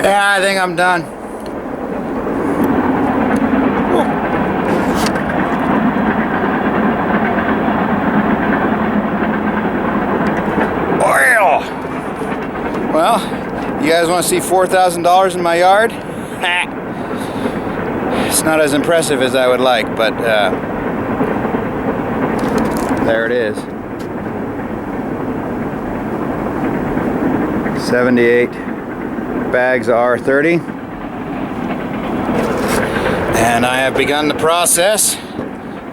Yeah, I think I'm done. Oil! Well, you guys want to see $4,000 in my yard? It's not as impressive as I would like, but there it is. 78 bags of R30. And I have begun the process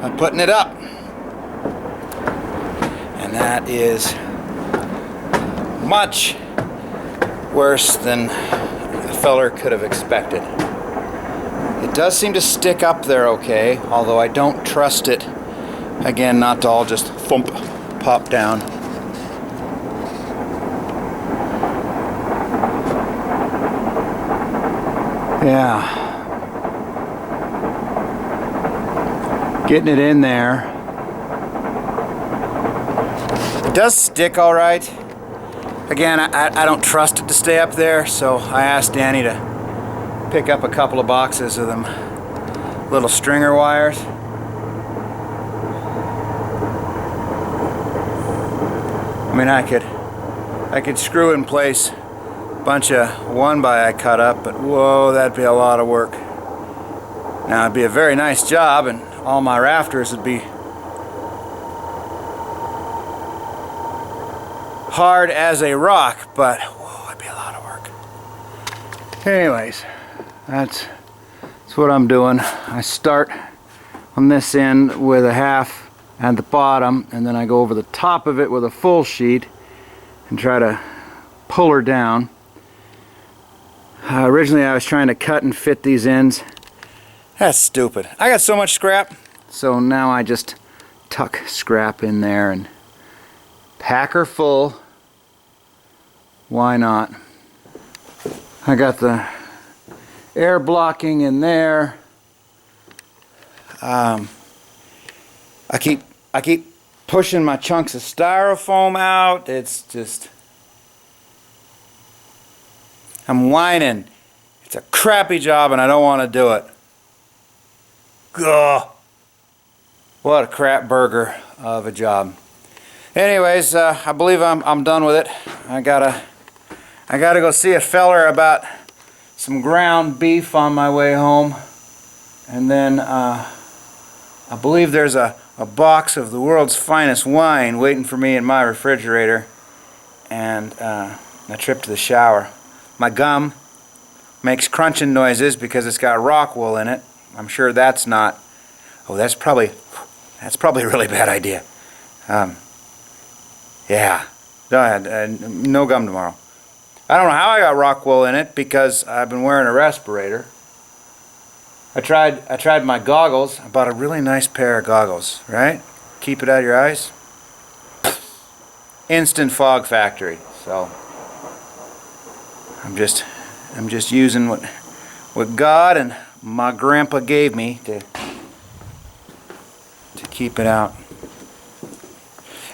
of putting it up. And that is much worse than a feller could have expected. It does seem to stick up there okay, although I don't trust it, again, not to all just thump, pop down. Yeah. Getting it in there. It does stick all right. Again, I don't trust it to stay up there, so I asked Danny to pick up a couple of boxes of them little stringer wires. I mean, I could screw in place a bunch of 1x I cut up, but whoa, that'd be a lot of work. Now it'd be a very nice job, and all my rafters would be hard as a rock, but whoa, it'd be a lot of work. Anyways, that's what I'm doing. I start on this end with a half at the bottom, and then I go over the top of it with a full sheet and try to pull her down. Originally I was trying to cut and fit these ends. That's stupid. I got so much scrap, so now I just tuck scrap in there and pack her full. Why not? I got the air blocking in there. I keep pushing my chunks of styrofoam out. It's just, I'm whining. It's a crappy job and I don't want to do it. Gah! What a crap burger of a job. Anyways, I believe I'm done with it. I gotta go see a feller about some ground beef on my way home, and then I believe there's a box of the world's finest wine waiting for me in my refrigerator, and a trip to the shower. My gum makes crunching noises because it's got Rockwool in it. I'm sure that's not. Oh, that's probably a really bad idea. Yeah. No gum tomorrow. I don't know how I got Rockwool in it because I've been wearing a respirator. I tried my goggles. I bought a really nice pair of goggles, right? Keep it out of your eyes. Instant fog factory. So I'm just using what God and my grandpa gave me to keep it out.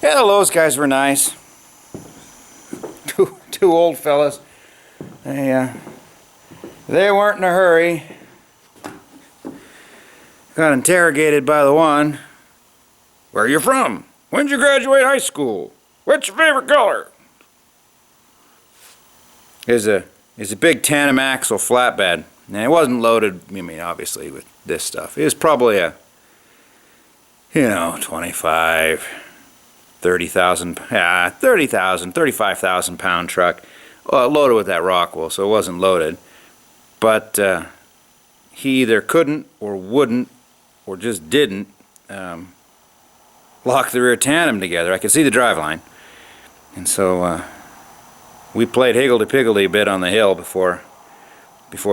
Yeah, the Lowe's guys were nice. Two old fellas. They weren't in a hurry. Got interrogated by the one. Where are you from? When'd you graduate high school? What's your favorite color? It's a big tandem axle flatbed. And it wasn't loaded, I mean, obviously, with this stuff. It was probably a, 25, 30,000, 35,000 pound truck. Well, loaded with that Rockwool, so it wasn't loaded. But he either couldn't or wouldn't or just didn't lock the rear tandem together. I could see the driveline. And so we played higgledy-piggledy a bit on the hill before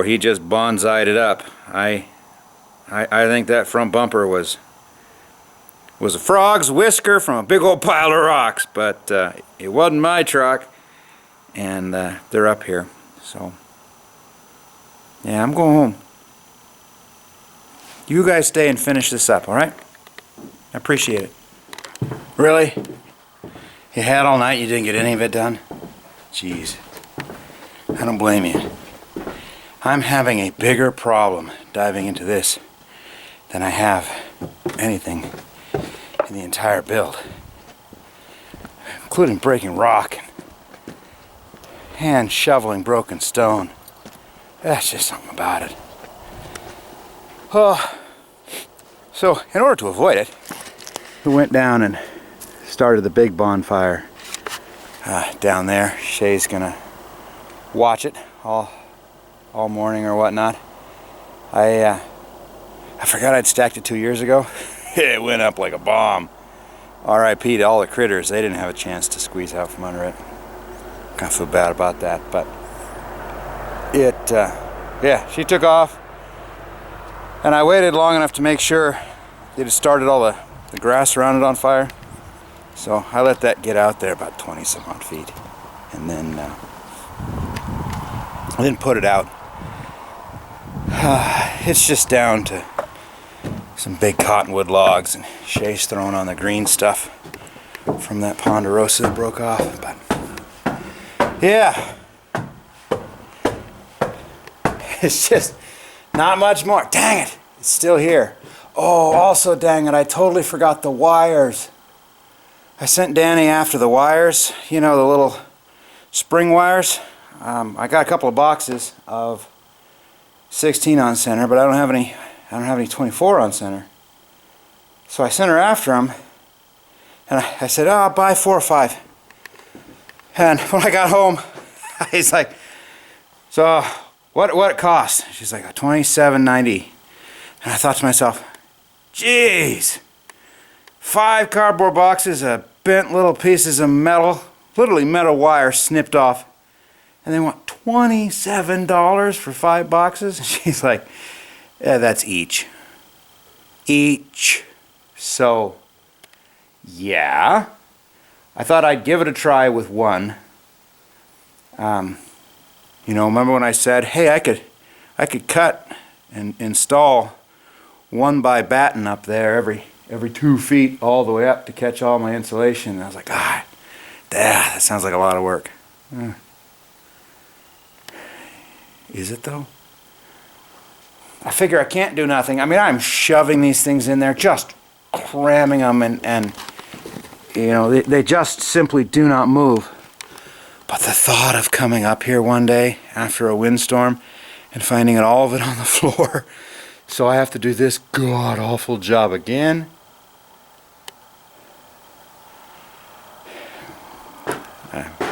he just bonsai'd it up. I think that front bumper was a frog's whisker from a big old pile of rocks, but it wasn't my truck, and they're up here. So yeah, I'm going home. You guys stay and finish this up, all right? I appreciate it. Really? You had all night, you didn't get any of it done? Jeez. I don't blame you. I'm having a bigger problem diving into this than I have anything in the entire build, including breaking rock and shoveling broken stone. That's just something about it. Oh, so in order to avoid it, we went down and started the big bonfire down there. Shay's gonna watch it all morning or whatnot. I forgot I'd stacked it 2 years ago. It went up like a bomb. R.I.P. to all the critters. They didn't have a chance to squeeze out from under it. Kind of feel bad about that, but it, yeah, she took off, and I waited long enough to make sure they'd have started all the grass around it on fire. So I let that get out there about 20 some odd feet, and then I didn't put it out. It's just down to some big cottonwood logs, and Shay's throwing on the green stuff from that ponderosa that broke off. But yeah, it's just not much more. Dang it, it's still here. Oh, also dang it, I totally forgot the wires. I sent Danny after the wires, you know, the little spring wires. I got a couple of boxes of 16 on center, but I don't have any 24 on center. So I sent her after them, and I said, "Oh, I'll buy 4 or 5." And when I got home, he's like, "So what it costs?" She's like, $27.90. And I thought to myself, "Jeez, 5 cardboard boxes of bent little pieces of metal, literally metal wire snipped off, and they want $27 for 5 boxes?" And she's like, "Yeah, that's each." Each. So, yeah. I thought I'd give it a try with one. You know, remember when I said, hey, I could cut and install 1 by batten up there every 2 feet all the way up to catch all my insulation. And I was like, that sounds like a lot of work. Is it though? I figure I can't do nothing. I mean, I'm shoving these things in there, just cramming them, and you know, they just simply do not move. But the thought of coming up here one day after a windstorm and finding all of it on the floor, so I have to do this god-awful job again.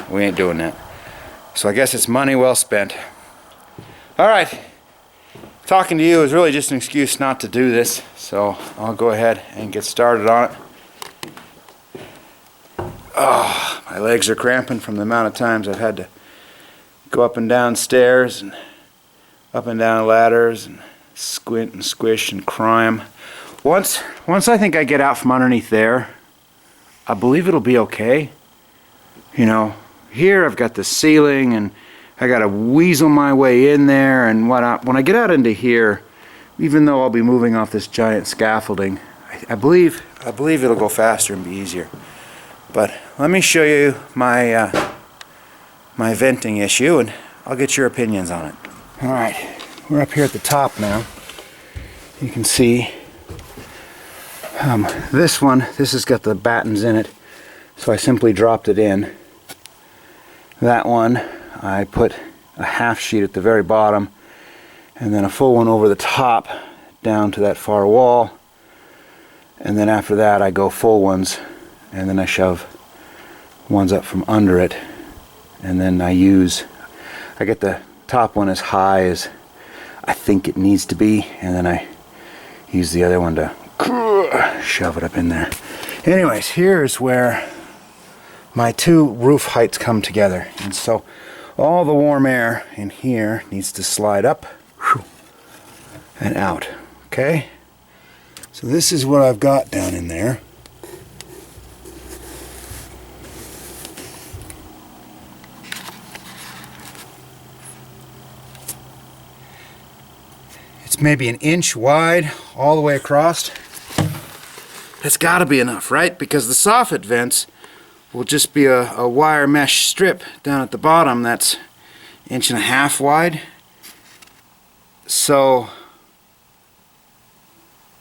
We ain't doing that. So I guess it's money well spent. All right. Talking to you is really just an excuse not to do this, so I'll go ahead and get started on it. Oh, my legs are cramping from the amount of times I've had to go up and down stairs and up and down ladders and squint and squish and climb. Once I think I get out from underneath there, I believe it'll be okay. You know, here I've got the ceiling, and I got to weasel my way in there, and when I get out into here, even though I'll be moving off this giant scaffolding, I believe it'll go faster and be easier. But let me show you my my venting issue, and I'll get your opinions on it. All right, we're up here at the top now. You can see this has got the battens in it, so I simply dropped it in. That one, I put a half sheet at the very bottom, and then a full one over the top down to that far wall, and then after that I go full ones, and then I shove ones up from under it, and then I get the top one as high as I think it needs to be, and then I use the other one to shove it up in there. Anyways, here's where my 2 roof heights come together, and so all the warm air in here needs to slide up and out. Okay, so this is what I've got down in there. It's maybe 1 inch wide all the way across. That's got to be enough, right? Because the soffit vents will just be a wire mesh strip down at the bottom that's 1.5 inches wide. So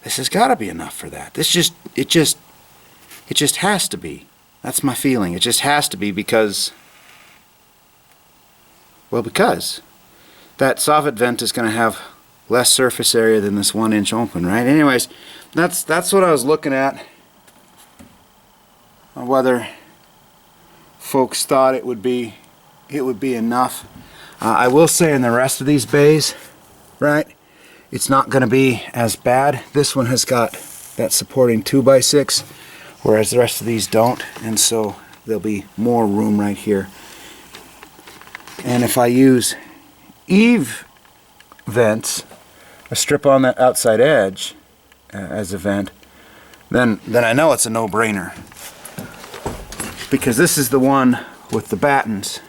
this has got to be enough for that. It just has to be. That's my feeling. It just has to be because that soffit vent is going to have less surface area than this 1-inch open, right? Anyways, that's what I was looking at. Whether folks thought it would be enough. I will say in the rest of these bays, right, it's not going to be as bad. This one has got that supporting 2x6, whereas the rest of these don't, and so there'll be more room right here. And if I use eave vents, a strip on that outside edge as a vent, then I know it's a no-brainer, because this is the one with the battens,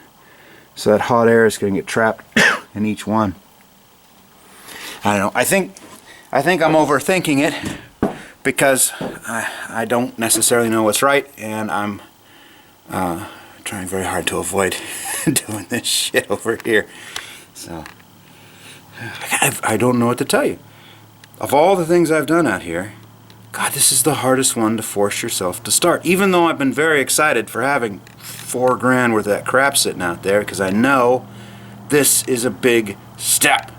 so that hot air is going to get trapped in each one. I don't know. I think I'm overthinking it, because I don't necessarily know what's right, and I'm trying very hard to avoid doing this shit over here. So I don't know what to tell you. Of all the things I've done out here, God, this is the hardest one to force yourself to start. Even though I've been very excited for having $4 grand worth of that crap sitting out there, because I know this is a big step.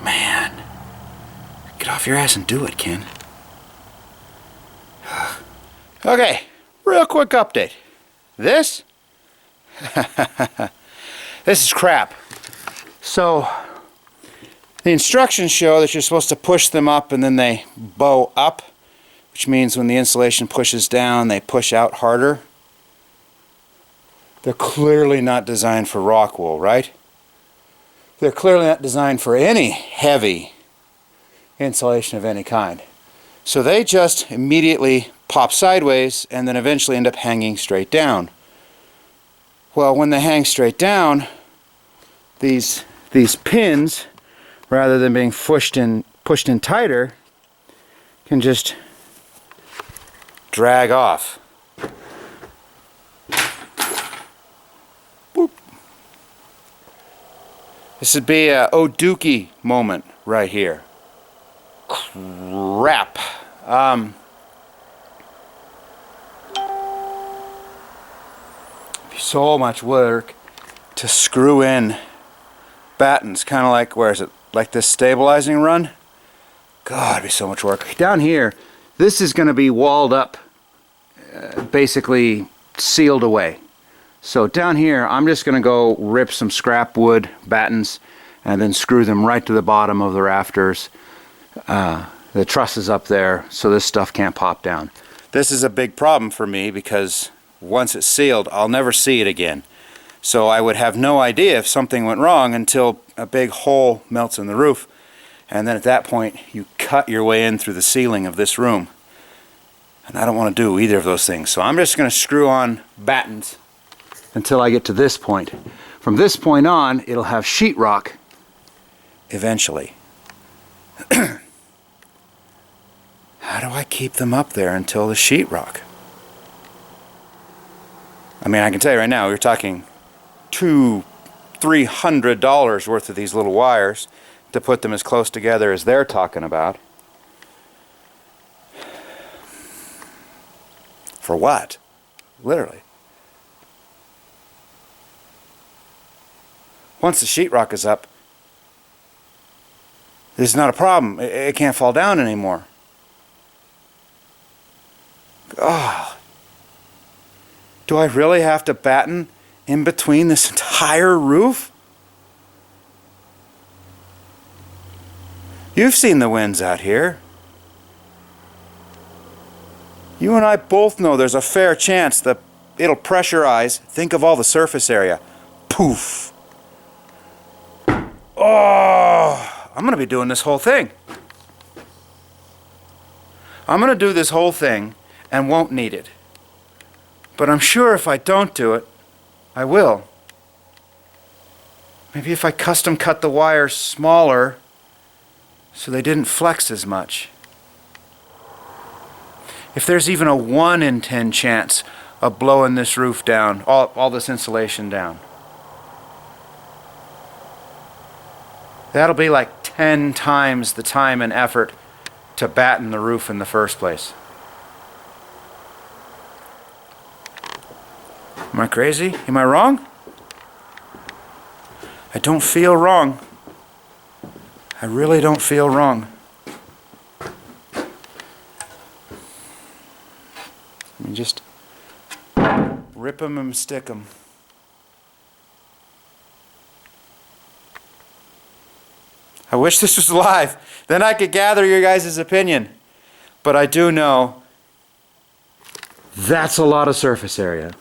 Man, get off your ass and do it, Ken. Okay, real quick update. This is crap. So the instructions show that you're supposed to push them up and then they bow up, which means when the insulation pushes down, they push out harder. They're clearly not designed for Rockwool, right? They're clearly not designed for any heavy insulation of any kind. So they just immediately pop sideways and then eventually end up hanging straight down. Well, when they hang straight down, these pins, rather than being pushed in tighter, can just drag off. Boop. This would be a oh dookie moment right here. Crap. So much work to screw in battens, kind of like, where is it, like this stabilizing run? God, it'd be so much work. Down here, this is going to be walled up, basically sealed away. So down here, I'm just going to go rip some scrap wood battens and then screw them right to the bottom of the rafters. The truss is up there, so this stuff can't pop down. This is a big problem for me, because once it's sealed, I'll never see it again. So I would have no idea if something went wrong until a big hole melts in the roof. And then at that point, you cut your way in through the ceiling of this room. And I don't want to do either of those things. So I'm just going to screw on battens until I get to this point. From this point on, it'll have sheetrock eventually. How do I keep them up there until the sheetrock? I mean, I can tell you right now, we're talking $200-300 worth of these little wires to put them as close together as they're talking about. For what? Literally. Once the sheetrock is up, this is not a problem. It can't fall down anymore. Oh. Do I really have to batten in between this entire roof? You've seen the winds out here. You and I both know there's a fair chance that it'll pressurize. Think of all the surface area. Poof. Oh, I'm going to be doing this whole thing. I'm going to do this whole thing and won't need it. But I'm sure if I don't do it, I will. Maybe if I custom cut the wires smaller so they didn't flex as much. If there's even a 1 in 10 chance of blowing this roof down, all this insulation down. That'll be like 10 times the time and effort to batten the roof in the first place. Am I crazy? Am I wrong? I don't feel wrong. I really don't feel wrong. Let me just rip them and stick them. I wish this was live. Then I could gather your guys' opinion. But I do know that's a lot of surface area.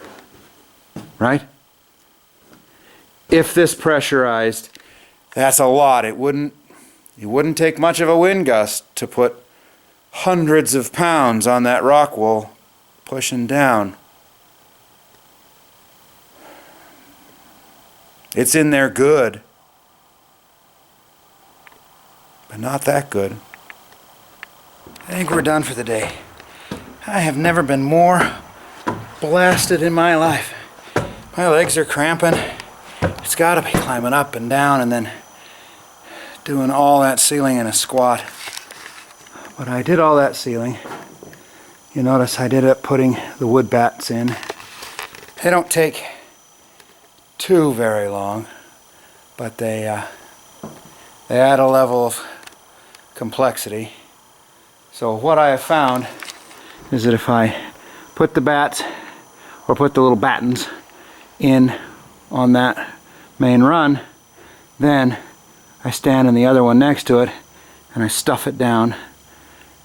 Right? If this pressurized, that's a lot. It wouldn't take much of a wind gust to put hundreds of pounds on that Rockwool pushing down. It's in there good, but not that good. I think we're done for the day. I have never been more blasted in my life. My legs are cramping. It's got to be climbing up and down and then doing all that ceiling in a squat. But I did all that ceiling. You notice I did it putting the wood bats in. They don't take too very long, but they add a level of complexity. So what I have found is that if I put the bats or put the little battens in on that main run, then I stand in the other one next to it and I stuff it down,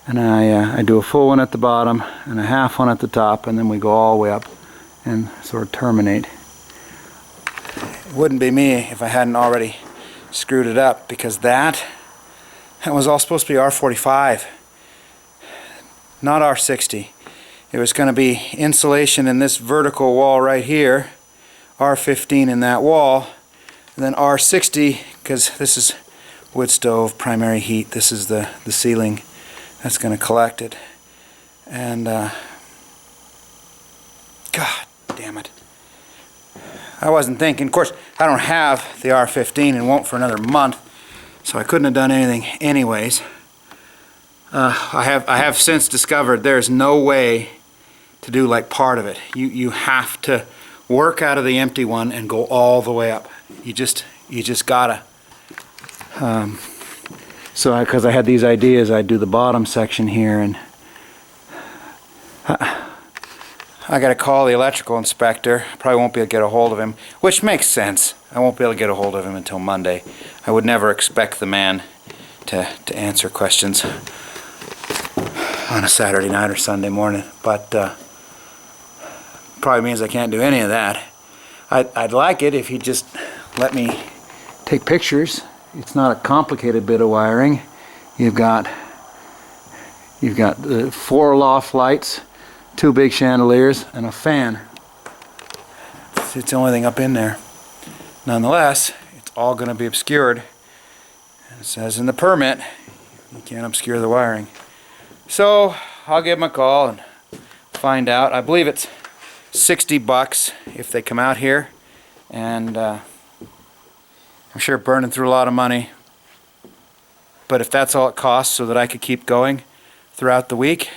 and I do a full one at the bottom and a half one at the top, and then we go all the way up and sort of terminate. It wouldn't be me if I hadn't already screwed it up, because that was all supposed to be R45, not R60. It was going to be insulation in this vertical wall right here, R15 in that wall, and then R60, because this is wood stove, primary heat. This is the ceiling that's going to collect it. And God damn it. I wasn't thinking. Of course, I don't have the R15 and won't for another month, so I couldn't have done anything anyways. I have since discovered there's no way to do like part of it. You have to work out of the empty one and go all the way up. You just gotta. So because I had these ideas, I'd do the bottom section here, and I gotta call the electrical inspector. Probably won't be able to get a hold of him, which makes sense. I won't be able to get a hold of him until Monday. I would never expect the man to answer questions on a Saturday night or Sunday morning, but probably means I can't do any of that. I'd like it if he'd just let me take pictures. It's not a complicated bit of wiring. You've got the 4 loft lights, 2 big chandeliers, and a fan. It's the only thing up in there. Nonetheless, it's all going to be obscured. And it says in the permit, you can't obscure the wiring. So I'll give them a call and find out. I believe it's $60 if they come out here, and I'm sure burning through a lot of money, but if that's all it costs so that I could keep going throughout the week,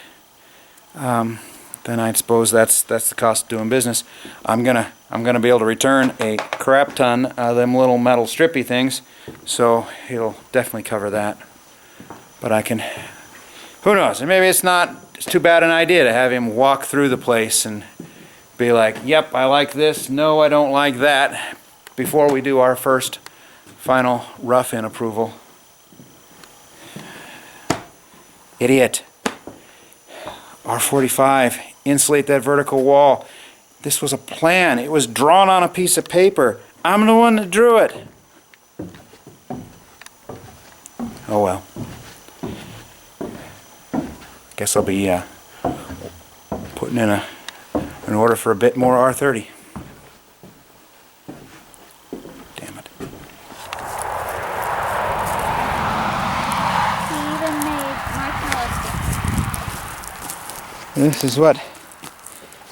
then I suppose that's the cost of doing business. I'm gonna be able to return a crap ton of them little metal strippy things, so it'll definitely cover that. But I can, who knows, and maybe it's too bad an idea to have him walk through the place and be like, yep, I like this, no, I don't like that, before we do our first final rough-in approval. Idiot. R45, insulate that vertical wall. This was a plan. It was drawn on a piece of paper. I'm the one that drew it. Oh well. Guess I'll be putting in an order for a bit more R30. Damn it. He even made marshmallow sticks. This is what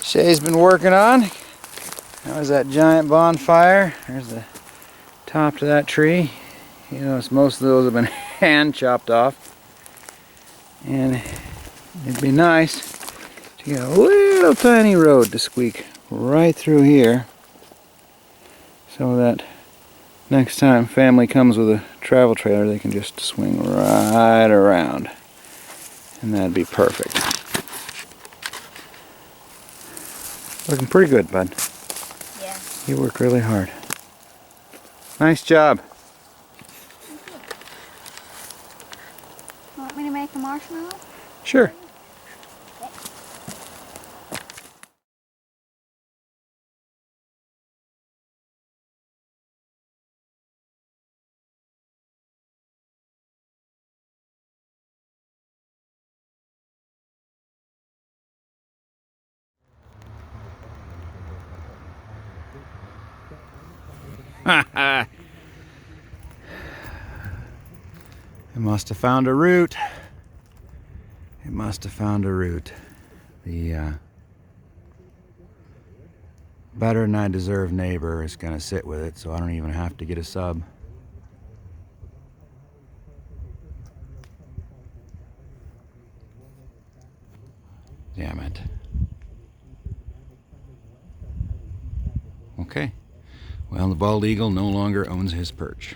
Shay's been working on. That was that giant bonfire. There's the top to that tree. You notice most of those have been hand chopped off. And it'd be nice to get a little tiny road to squeak right through here, so that next time family comes with a travel trailer, they can just swing right around. And that'd be perfect. Looking pretty good, bud. Yeah. You worked really hard. Nice job. Want me to make a marshmallow? Sure. It must have found a root. It must have found a root. The better than I deserve neighbor is gonna sit with it, so I don't even have to get a sub. Damn it. Okay. Well, the bald eagle no longer owns his perch.